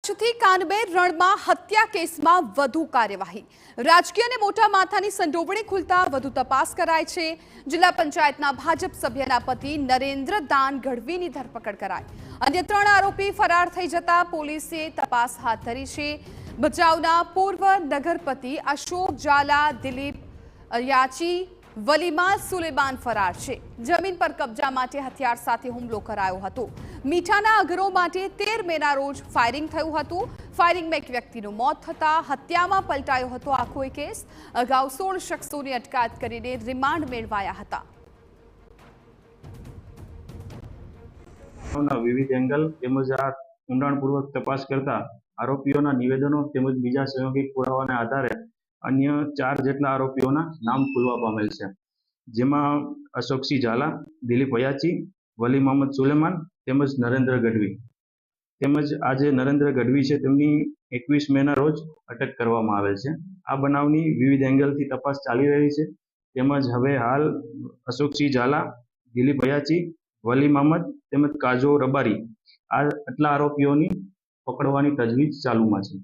કચ્છથી કાનબેર રણમાં હત્યા કેસમાં વધુ કાર્યવાહી રાજકીય અને મોટા માથાની સંડોવણી ખુલતા વધુ તપાસ કરાય છે। જિલ્લા પંચાયતના ભાજપ સભ્યના પતિ નરેન્દ્ર દાન ગઢવીની ધરપકડ કરાઈ। અન્ય 3 આરોપી ફરાર થઈ જતા પોલીસે તપાસ હાથ ધરી છે। ભચાઉના પૂર્વ નગરપતિ અશોક ઝાલા, દિલીપ યાચી, વલીમા સુલેમાન ફરાર છે। જમીન પર કબજા માટે હથિયાર સાથે હુમલો કરાયો હતો। મીઠાના અગરો માટે 13 મેના રોજ ફાયરિંગ થયું હતું। ફાયરિંગમાં એક વ્યક્તિનું મોત થતા હત્યામાં પલટાયો હતો આખો કેસ। અગાઉ 16 શખ્સોની અટકાયત કરીને રિમાન્ડ મેળવાયા હતા। વિવિધ એંગલ તેમજ આ ઊંડાણપૂર્વક તપાસ કરતા આરોપીઓના નિવેદનો તેમજ બીજા સંયોગિક પુરાવાના આધારે અન્ય 4 જેટલા આરોપીઓના નામ ખુલવા પામેલ છે, જેમાં અશોકસિંહ ઝાલા, દિલીપ હયાચી, વલી મોહમ્મદ સુલેમાન તેમજ નરેન્દ્ર ગઢવી તેમજ આ જે નરેન્દ્ર ગઢવી છે તેમની 21 મેના રોજ અટક કરવામાં આવેલ છે। આ બનાવની વિવિધ એંગલથી તપાસ ચાલી રહી છે, તેમજ હવે હાલ અશોકસિંહ ઝાલા, દિલીપ હયાચી, વલી મોહમ્મદ તેમજ કાજો રબારી આ આટલા આરોપીઓની પકડવાની તજવીજ ચાલુમાં છે।